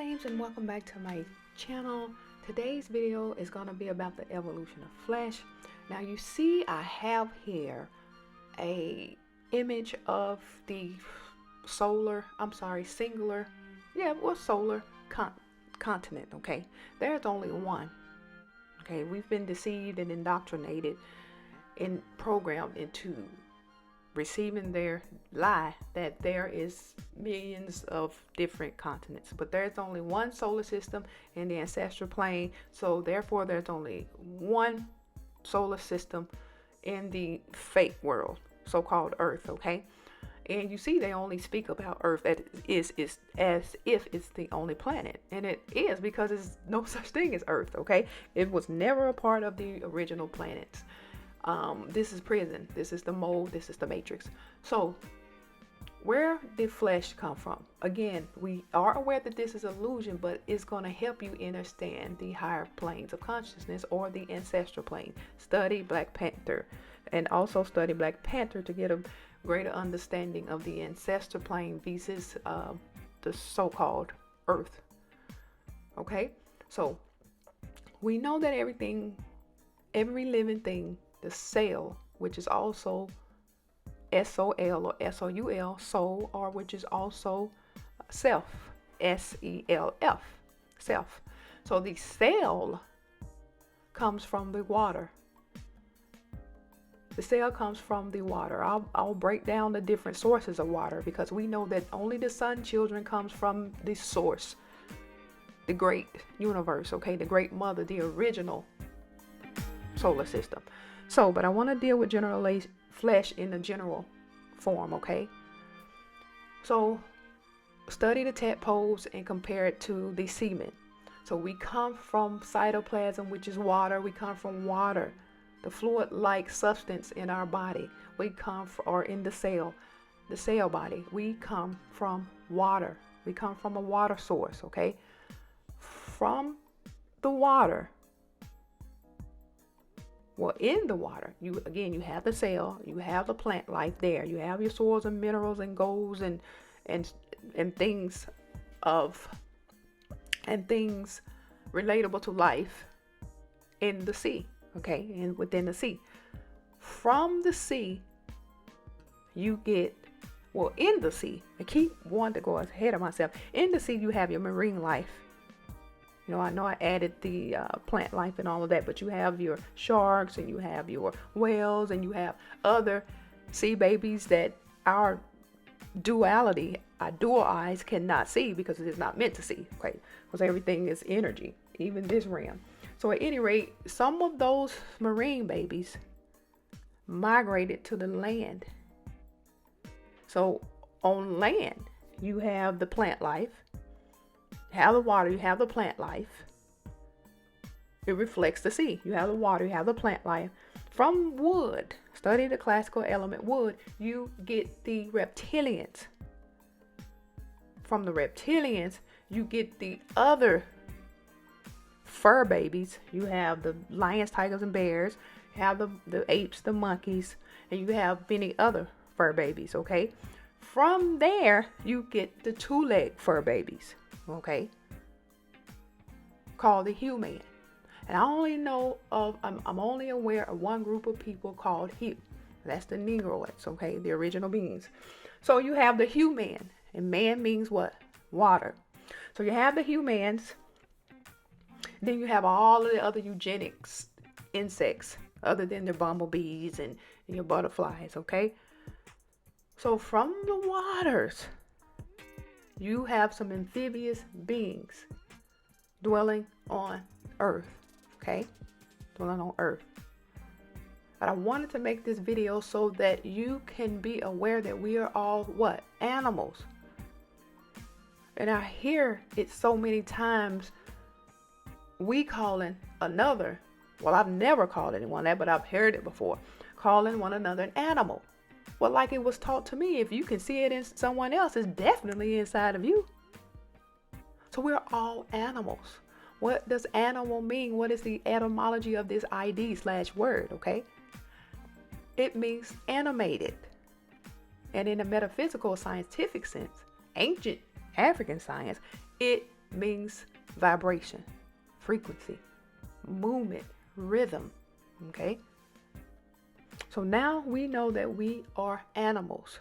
flames, and welcome back to my channel. Today's video is going to be about the evolution of flesh. Now you see I have here a image of the solar continent. Okay, there's only one. Okay, we've been deceived and indoctrinated and programmed into receiving their lie that there is millions of different continents, but there's only one solar system in the ancestral plane, so therefore there's only one solar system in the fake world, so-called Earth. Okay, and you see they only speak about Earth is as if it's the only planet, and it is, because there's no such thing as Earth. Okay, it was never a part of the original planets. This is prison, this is the mold, this is the matrix. So where did flesh come from? Again, we are aware that this is illusion, but it's going to help you understand the higher planes of consciousness, or the ancestral plane. Study Black Panther, and also study Black Panther to get a greater understanding of the ancestral plane versus the so-called Earth. Okay, so we know that every living thing, the cell, which is also S-O-L or S-O-U-L, soul, or which is also self, S-E-L-F, self. So the cell comes from the water. The cell comes from the water. I'll break down the different sources of water, because we know that only the sun children comes from the source, the great universe, okay, the great mother, the original solar system. So, but I want to deal with flesh in the general form, okay? So, study the tadpoles and compare it to the semen. So, we come from cytoplasm, which is water. We come from water, the fluid-like substance in our body. We come from, or in the cell body. We come from water. We come from a water source, okay? From the water. Well, in the water, you have the cell, you have the plant life there, you have your soils and minerals and golds and things relatable to life in the sea, okay, and within the sea. From the sea, you get, well, in the sea, I keep wanting to go ahead of myself. In the sea, you have your marine life. You know, I know I added the plant life and all of that, but you have your sharks, and you have your whales, and you have other sea babies that our dual eyes cannot see, because it is not meant to see, okay? Because everything is energy, even this realm. So at any rate, some of those marine babies migrated to the land. So on land, you have the plant life. You have the water, you have the plant life. It reflects the sea. You have the water, you have the plant life. From wood, study the classical element wood, you get the reptilians. From the reptilians, you get the other fur babies. You have the lions, tigers, and bears. You have the apes, the monkeys, and you have many other fur babies, okay? From there, you get the two-leg fur babies. Okay, called the human. And I only know of, I'm only aware of one group of people called Hu. That's the Negroids, okay, the original beings. So you have the human, and man means what? Water. So you have the humans, then you have all of the other eugenics insects, other than the bumblebees and your butterflies, okay? So from the waters, you have some amphibious beings dwelling on Earth, okay? Dwelling on Earth. But I wanted to make this video so that you can be aware that we are all what? Animals. And I hear it so many times, we calling another, well, I've never called anyone that, but I've heard it before, calling one another an animal. Well, like it was taught to me, if you can see it in someone else, it's definitely inside of you. So we're all animals. What does animal mean? What is the etymology of this ID/word, okay? It means animated. And in a metaphysical, scientific sense, ancient African science, it means vibration, frequency, movement, rhythm. Okay? So now we know that we are animals.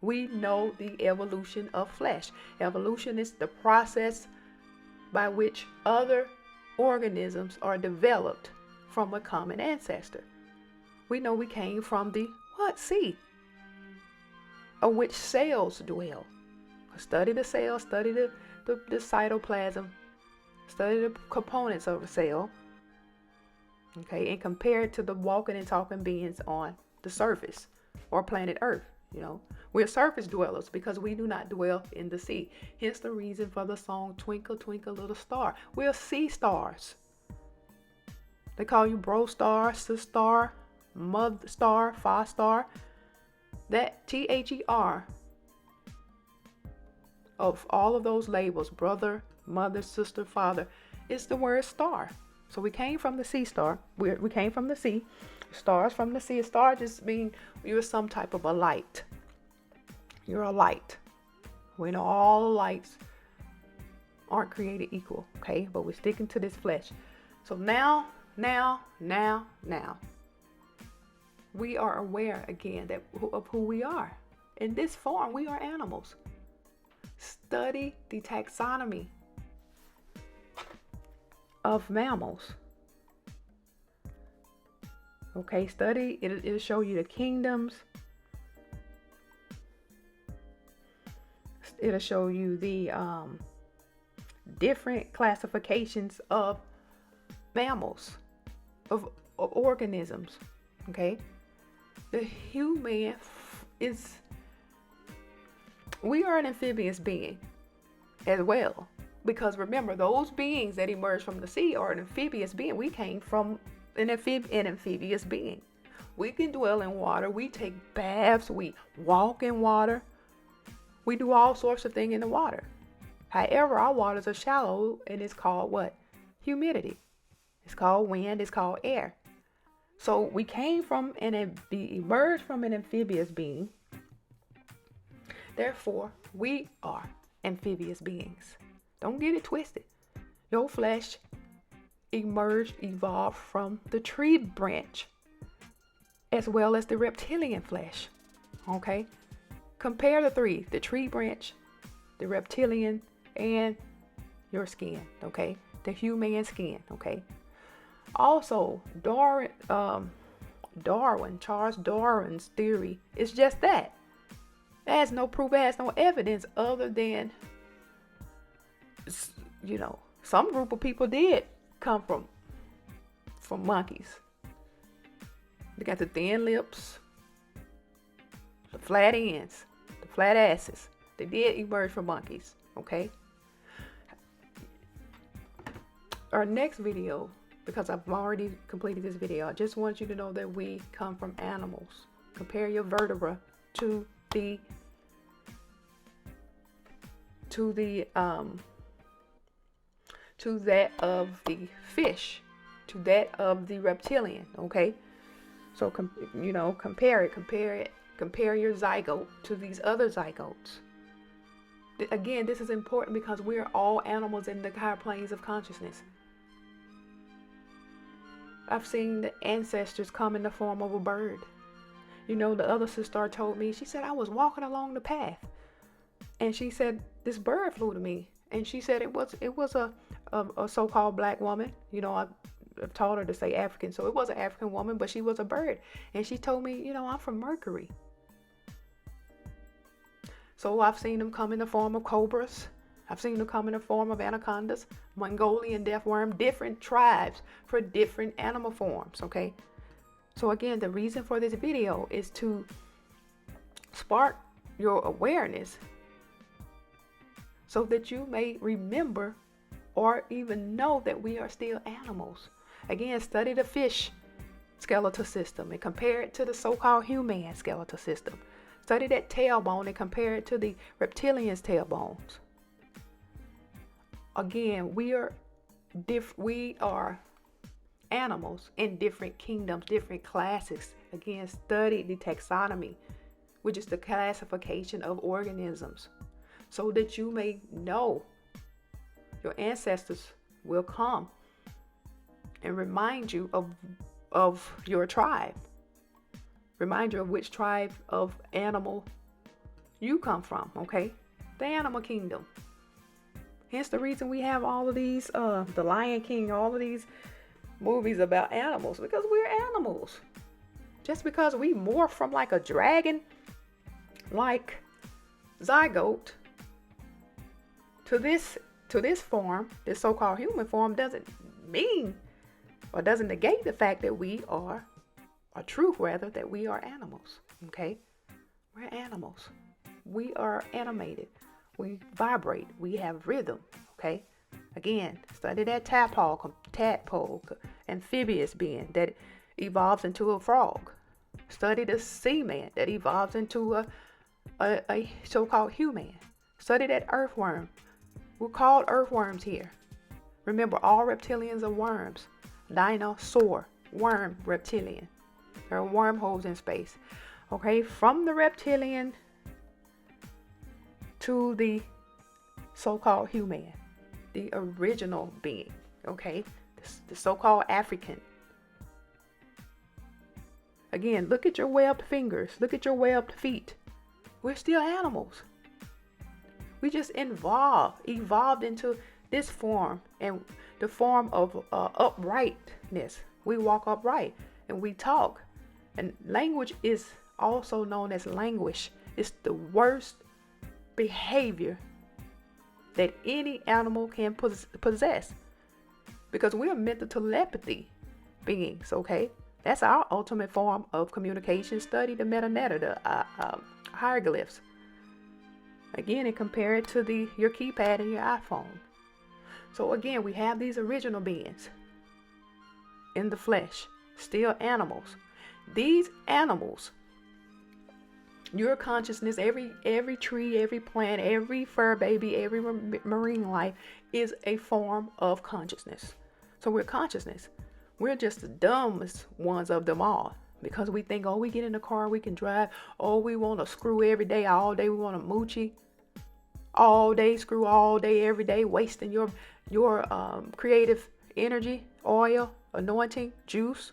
We know the evolution of flesh. Evolution is the process by which other organisms are developed from a common ancestor. We know we came from the what? Sea, of which cells dwell. Study the cell, study the cytoplasm, study the components of a cell, okay, and compare it to the walking and talking beings on the surface or planet Earth. We're surface dwellers because we do not dwell in the sea. Hence the reason for the song Twinkle, Twinkle, Little Star. We're sea stars. They call you bro star, sis star, mother star, fa star. That THER of all of those labels, brother, mother, sister, father, is the word star. So we came from the sea star. We came from the sea. Stars from the sea. A star just means you're some type of a light. You're a light. We know all lights aren't created equal, okay? But we're sticking to this flesh. So now, we are aware again of who we are. In this form, we are animals. Study the taxonomy of mammals. Okay, study, it'll show you the kingdoms. It'll show you the different classifications of mammals, of organisms. Okay, the human we are an amphibious being as well, because remember, those beings that emerged from the sea are an amphibious being. We came from an amphibious being. We can dwell in water. We take baths. We walk in water. We do all sorts of things in the water. However, our waters are shallow, and it's called what? Humidity. It's called wind. It's called air. So we emerged from an amphibious being. Therefore, we are amphibious beings. Don't get it twisted. Your flesh evolved from the tree branch as well as the reptilian flesh. Okay? Compare the three: the tree branch, the reptilian, and your skin. Okay? The human skin. Okay? Also, Charles Darwin's theory is just that. It has no proof, it has no evidence other than, some group of people did come from monkeys. They got the thin lips, the flat ends, the flat asses. They did emerge from monkeys, okay? Our next video, because I've already completed this video, I just want you to know that we come from animals. Compare your vertebra to that of the fish, to that of the reptilian. Okay, so compare your zygote to these other zygotes. Again, this is important because we're all animals in the higher planes of consciousness. I've seen the ancestors come in the form of a bird. The other sister told me, she said, I was walking along the path, and she said, this bird flew to me, and she said it was a so-called black woman. I've taught her to say African, so it was an African woman, but she was a bird, and she told me, I'm from Mercury. So I've seen them come in the form of cobras. I've seen them come in the form of anacondas, Mongolian deathworm, different tribes for different animal forms. Okay. So again, the reason for this video is to spark your awareness so that you may remember or even know that we are still animals. Again, study the fish skeletal system and compare it to the so-called human skeletal system. Study that tailbone and compare it to the reptilian's tailbones. Again, we are animals in different kingdoms, different classes. Again, study the taxonomy, which is the classification of organisms, so that you may know Your ancestors will come and remind you of your tribe. Remind you of which tribe of animal you come from, okay? The animal kingdom. Hence the reason we have all of these, The Lion King, all of these movies about animals, because we're animals. Just because we morph from like a dragon, like zygote, to this form, this so-called human form, doesn't mean or doesn't negate the fact that we are, or truth rather, that we are animals, okay? We're animals. We are animated. We vibrate. We have rhythm, okay? Again, study that tadpole, amphibious being that evolves into a frog. Study the seaman that evolves into a so-called human. Study that earthworm. We're called earthworms here. Remember, all reptilians are worms. Dinosaur, worm, reptilian. There are wormholes in space. Okay, from the reptilian to the so-called human, the original being, okay? The so-called African. Again, look at your webbed fingers. Look at your webbed feet. We're still animals. We just evolved into this form, and the form of uprightness. We walk upright and we talk. And language is also known as languish. It's the worst behavior that any animal can possess, because we are mental telepathy beings, okay? That's our ultimate form of communication. Study the metaneta, the hieroglyphs. Again, and compare it to your keypad in your iPhone. So again, we have these original beings in the flesh, still animals. These animals, your consciousness, every tree, every plant, every fur baby, every marine life is a form of consciousness. So we're consciousness. We're just the dumbest ones of them all, because we think, oh, we get in the car, we can drive. Oh, we want to screw every day, all day. We want to moochie all day, screw all day, every day, wasting your creative energy, oil, anointing, juice.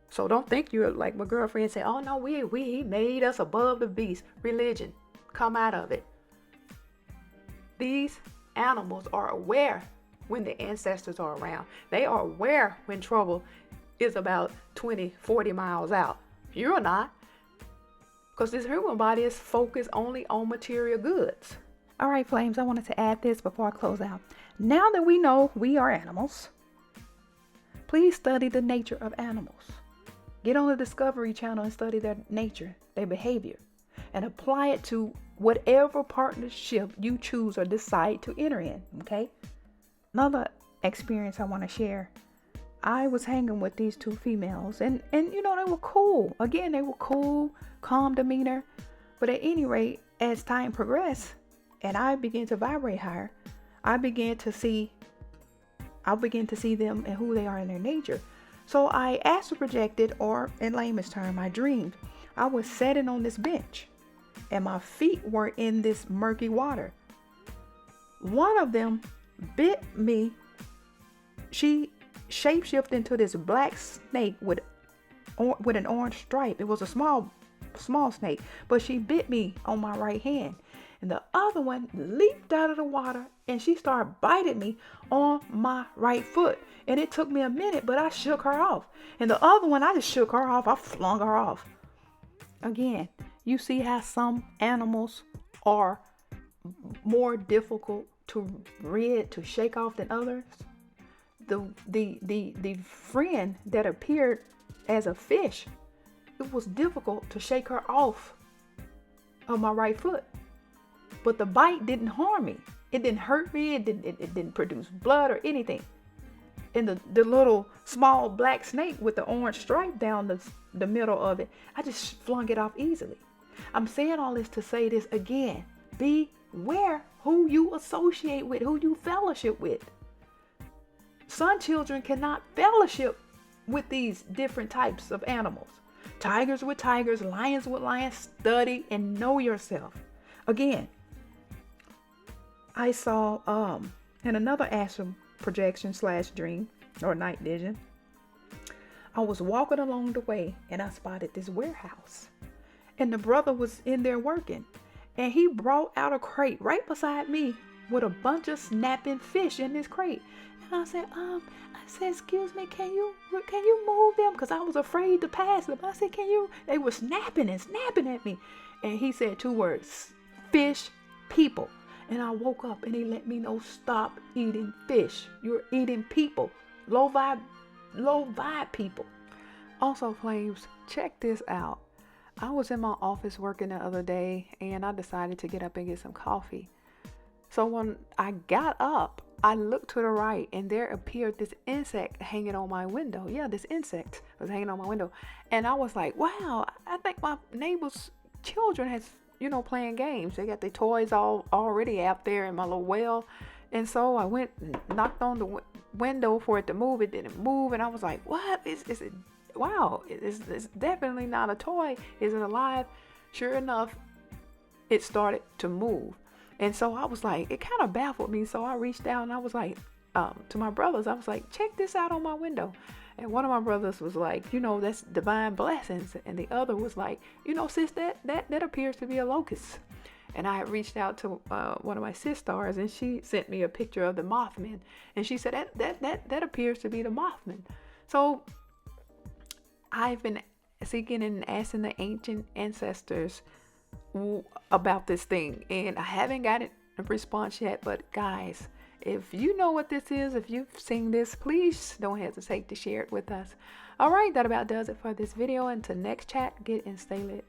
So don't think you're like my girlfriend said, oh no, he made us above the beast. Religion, come out of it. These animals are aware when the ancestors are around. They are aware when trouble is about 20, 40 miles out. You're not, because this human body is focused only on material goods. All right, Flames, I wanted to add this before I close out. Now that we know we are animals, please study the nature of animals. Get on the Discovery Channel and study their nature, their behavior, and apply it to whatever partnership you choose or decide to enter in, okay? Another experience I want to share. I was hanging with these two females, and you know, they were cool. Again, they were cool, calm demeanor. But at any rate, as time progressed and I began to vibrate higher, I began to see them and who they are in their nature. So I astral projected, or in layman's term, I dreamed. I was sitting on this bench and my feet were in this murky water. One of them bit me. She shapeshifted into this black snake with an orange stripe. It was a small snake, but she bit me on my right hand. And the other one leaped out of the water and she started biting me on my right foot. And it took me a minute, but I shook her off. And the other one, I just shook her off. I flung her off. Again, you see how some animals are more difficult to shake off than others? The friend that appeared as a fish, it was difficult to shake her off of my right foot. But the bite didn't harm me. It didn't hurt me. It didn't produce blood or anything. And the little small black snake with the orange stripe down the middle of it, I just flung it off easily. I'm saying all this to say this again. Beware who you associate with, who you fellowship with. Some children cannot fellowship with these different types of animals. Tigers with tigers, lions with lions. Study and know yourself. Again, I saw In another astral projection slash dream or night vision, I was walking along the way and I spotted this warehouse. And the brother was in there working. And he brought out a crate right beside me with a bunch of snapping fish in this crate. And I said, excuse me, can you move them? Because I was afraid to pass them. I said, they were snapping at me. And he said 2 words, fish people. And I woke up and he let me know, stop eating fish. You're eating people. Low vibe people. Also, Flames, check this out. I was in my office working the other day and I decided to get up and get some coffee. So when I got up, I looked to the right and there appeared this insect hanging on my window. Yeah, this insect was hanging on my window. And I was like, wow, I think my neighbor's children has, playing games. They got their toys all already out there in my little well. And so I went and knocked on the window for it to move. It didn't move. And I was like, what? Is it? Wow, it's definitely not a toy. Is it alive? Sure enough, it started to move. And so I was like, it kind of baffled me. So I reached out and I was like, to my brothers, I was like, check this out on my window. And one of my brothers was like, that's divine blessings. And the other was like, sis, that appears to be a locust. And I had reached out to one of my sisters and she sent me a picture of the Mothman. And she said, that appears to be the Mothman. So I've been seeking and asking the ancient ancestors about this thing, and I haven't gotten a response yet. But guys, if you know what this is, if you've seen this, please don't hesitate to share it with us. All right, that about does it for this video. Until next chat, get and stay lit.